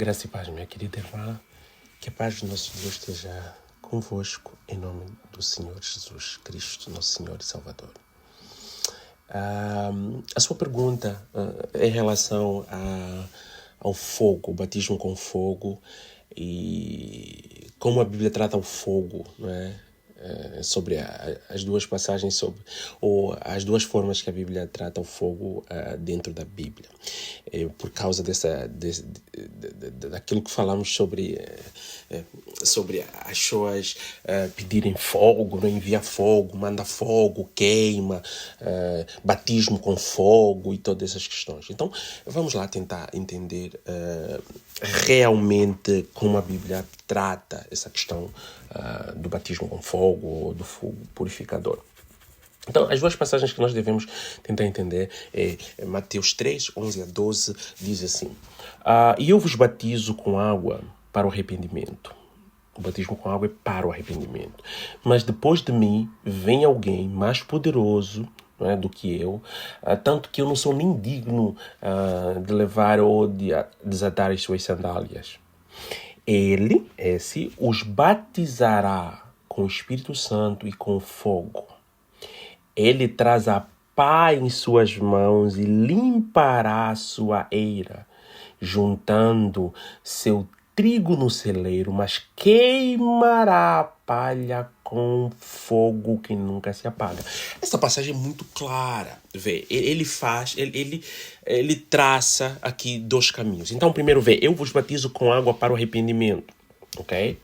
Graça e paz, minha querida irmã. Que a paz do nosso Deus esteja convosco, em nome do Senhor Jesus Cristo, nosso Senhor e Salvador. A sua pergunta em relação ao fogo, o batismo com fogo, e como a Bíblia trata o fogo, não é? Sobre as duas passagens ou as duas formas que a Bíblia trata o fogo dentro da Bíblia. Por causa daquilo que falamos sobre as pessoas pedirem fogo, não envia fogo, manda fogo, queima, batismo com fogo e todas essas questões. Então, vamos lá tentar entender realmente como a Bíblia trata essa questão do batismo com fogo ou do fogo purificador. Então, as duas passagens que nós devemos tentar entender é Mateus 3, 11 a 12, diz assim: E eu vos batizo com água para o arrependimento. O batismo com água é para o arrependimento. Mas depois de mim vem alguém mais poderoso, não é, do que eu, tanto que eu não sou nem digno de levar ou de desatar as suas sandálias. Esse, os batizará com o Espírito Santo e com fogo. Ele traz a pá em suas mãos e limpará a sua eira, juntando seu trigo no celeiro, mas queimará a palha com fogo que nunca se apaga. Essa passagem é muito clara. Vê, ele traça aqui dois caminhos. Então, primeiro, eu vos batizo com água para o arrependimento. Ok?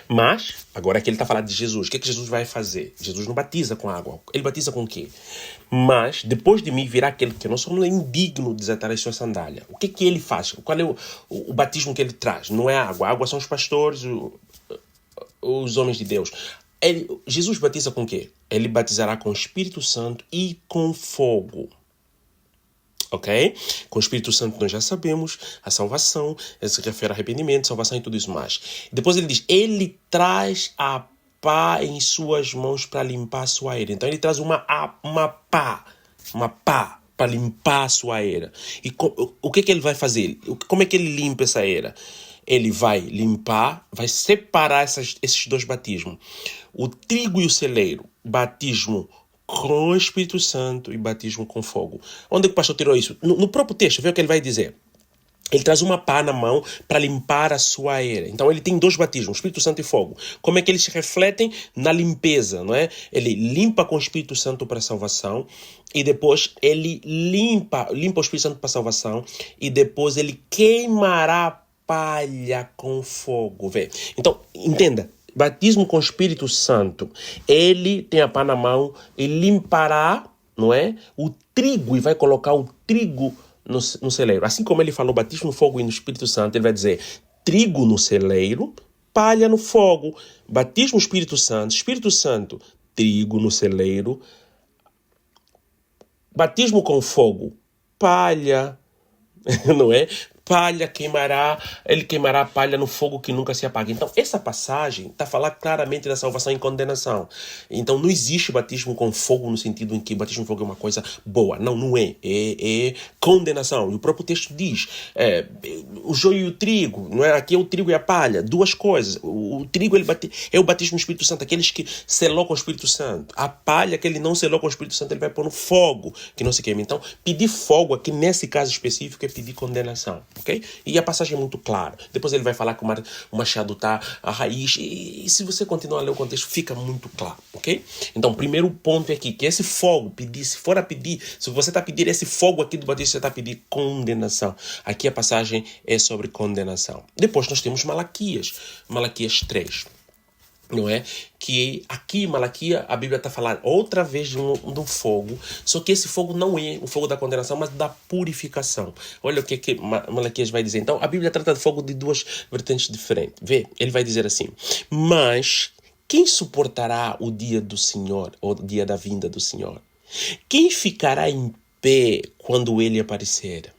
Mas, agora que ele está falando de Jesus, o que Jesus vai fazer? Jesus não batiza com água. Ele batiza com o quê? Mas, depois de mim virá aquele que eu não sou indigno de desatar as suas sandálias. O que ele faz? Qual é o batismo que ele traz? Não é água. A água são os pastores, os homens de Deus. Jesus batiza com o quê? Ele batizará com o Espírito Santo e com fogo. Ok? Com o Espírito Santo nós já sabemos a salvação, se refere a arrependimento, salvação e tudo isso mais. Depois ele diz, ele traz a pá em suas mãos para limpar a sua eira. Então ele traz uma pá para limpar a sua eira. E o que ele vai fazer? Como é que ele limpa essa eira? Ele vai limpar, vai separar esses dois batismos. O trigo e o celeiro, batismo com o Espírito Santo e batismo com fogo. Onde é que o pastor tirou isso? No próprio texto, vê o que ele vai dizer. Ele traz uma pá na mão para limpar a sua eira. Então ele tem dois batismos, Espírito Santo e fogo. Como é que eles se refletem? Na limpeza, não é? Ele limpa com o Espírito Santo para a salvação e depois ele limpa o Espírito Santo para a salvação e depois ele queimará a palha com fogo. Vê? Então, entenda. Batismo com o Espírito Santo. Ele tem a pá na mão e limpará, não é? O trigo e vai colocar o trigo no celeiro. Assim como ele falou batismo no fogo e no Espírito Santo, ele vai dizer trigo no celeiro, palha no fogo. Batismo no Espírito Santo, trigo no celeiro. Batismo com fogo, palha, não é? Palha ele queimará a palha no fogo que nunca se apaga. Então, essa passagem está a falar claramente da salvação e condenação. Então, não existe batismo com fogo no sentido em que batismo com fogo é uma coisa boa. Não é. É condenação. E o próprio texto diz, o joio e o trigo, não é? Aqui é o trigo e a palha. Duas coisas. O trigo é o batismo no Espírito Santo, aqueles que selou com o Espírito Santo. A palha que ele não selou com o Espírito Santo, ele vai pôr no fogo, que não se queima. Então, pedir fogo aqui nesse caso específico é pedir condenação. Okay? E a passagem é muito clara. Depois ele vai falar que o machado está a raiz. E se você continuar a ler o contexto, fica muito claro. Okay? Então, o primeiro ponto é aqui, que esse fogo, se você está a pedir esse fogo aqui do batismo, você está a pedir condenação. Aqui a passagem é sobre condenação. Depois nós temos Malaquias 3. Não é? Que aqui em Malaquias a Bíblia está falando outra vez de um fogo, só que esse fogo não é o fogo da condenação, mas da purificação. Olha o que Malaquias vai dizer. Então a Bíblia trata de fogo de duas vertentes diferentes. Vê, ele vai dizer assim, mas quem suportará o dia do Senhor, ou o dia da vinda do Senhor? Quem ficará em pé quando ele aparecer?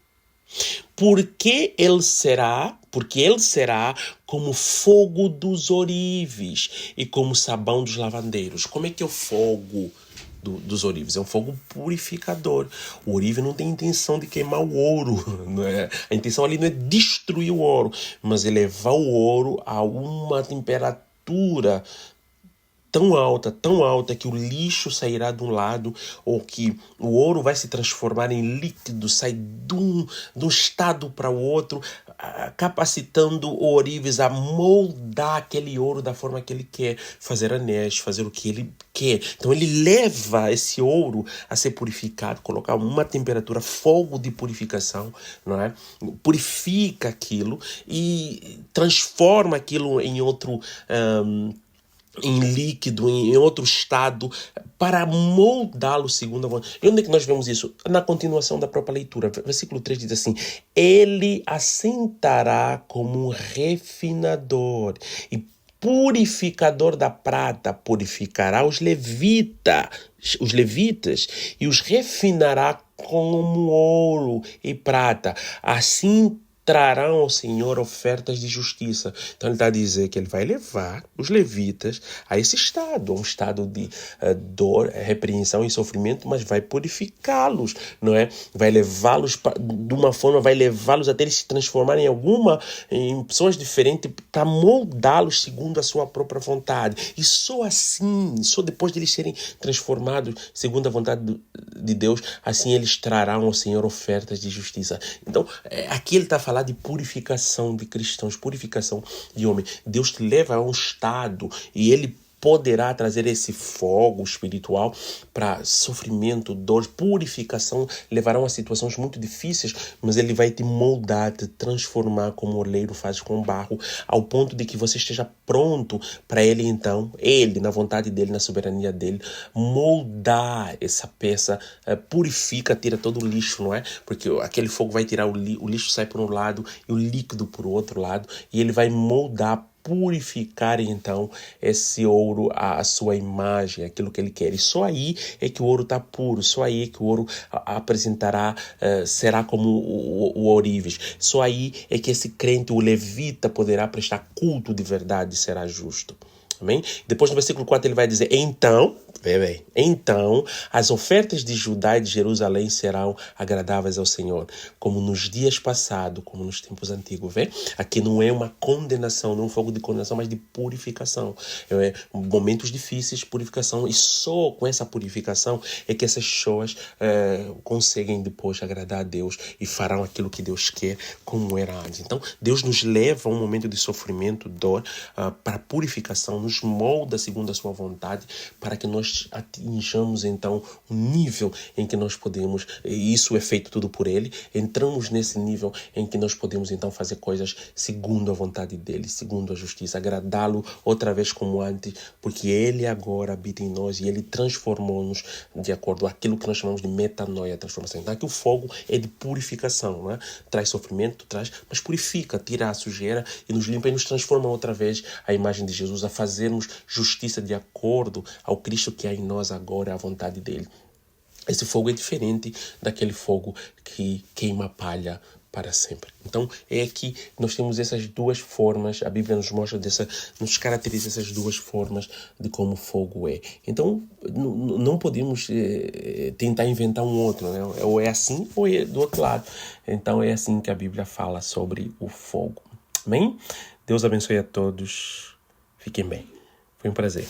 Porque ele será como fogo dos ourives e como sabão dos lavandeiros. Como é que é o fogo dos ourives. É um fogo purificador. O ourive não tem intenção de queimar o ouro. Não é? A intenção ali não é destruir o ouro, mas é levar o ouro a uma temperatura tão alta que o lixo sairá de um lado, ou que o ouro vai se transformar em líquido, sai de um estado para o outro, capacitando o ourives a moldar aquele ouro da forma que ele quer, fazer anéis, fazer o que ele quer. Então ele leva esse ouro a ser purificado, colocar uma temperatura, fogo de purificação, não é? Purifica aquilo e transforma aquilo em outro... em líquido, em outro estado, para moldá-lo segundo a vontade. E onde é que nós vemos isso? Na continuação da própria leitura. Versículo 3 diz assim: ele assentará como um refinador e purificador da prata, purificará os levitas e os refinará como ouro e prata. Assim trarão ao Senhor ofertas de justiça. Então ele está a dizer que ele vai levar os levitas a esse estado, a um estado de dor, repreensão e sofrimento, mas vai purificá-los, não é? Vai levá-los de uma forma, vai levá-los até eles se transformarem em pessoas diferentes, para moldá-los segundo a sua própria vontade. E só assim, só depois de eles serem transformados segundo a vontade de Deus, assim eles trarão ao Senhor ofertas de justiça. Então, aqui ele está falando de purificação de cristãos, purificação de homens. Deus te leva a um estado e ele poderá trazer esse fogo espiritual para sofrimento, dor, purificação, levarão a situações muito difíceis, mas ele vai te moldar, te transformar como o oleiro faz com barro, ao ponto de que você esteja pronto para ele então, ele, na vontade dele, na soberania dele, moldar essa peça, purifica, tira todo o lixo, não é? Porque aquele fogo vai tirar o lixo, sai por um lado e o líquido por outro lado, e ele vai moldar, purificar então esse ouro à sua imagem, aquilo que ele quer. E só aí é que o ouro está puro, só aí é que o ouro apresentará, será como o ourives. Só aí é que esse crente, o levita, poderá prestar culto de verdade e será justo. Amém? Depois no versículo 4 ele vai dizer: então as ofertas de Judá e de Jerusalém serão agradáveis ao Senhor, como nos dias passados, como nos tempos antigos. Vê? Aqui não é uma condenação, não é um fogo de condenação, mas de purificação. Momentos difíceis, purificação, e só com essa purificação é que essas pessoas conseguem depois agradar a Deus e farão aquilo que Deus quer, como era antes. Então Deus nos leva a um momento de sofrimento, dor, para purificação, nos molda segundo a sua vontade, para que nós atinjamos então um nível em que nós podemos, e isso é feito tudo por ele, entramos nesse nível em que nós podemos então fazer coisas segundo a vontade dele, segundo a justiça, agradá-lo outra vez como antes, porque ele agora habita em nós e ele transformou-nos de acordo com aquilo que nós chamamos de metanoia, transformação. Então aqui o fogo é de purificação, não é? Traz sofrimento, mas purifica, tira a sujeira e nos limpa e nos transforma outra vez à imagem de Jesus, a fazermos justiça de acordo ao Cristo que há em nós agora, à vontade dele. Esse fogo é diferente daquele fogo que queima a palha para sempre. Então é que nós temos essas duas formas, a Bíblia nos mostra, nos caracteriza essas duas formas de como o fogo é. Então não podemos tentar inventar um outro, né? Ou é assim ou é do outro lado. Então é assim que a Bíblia fala sobre o fogo. Amém? Deus abençoe a todos. Fiquem bem. Foi um prazer.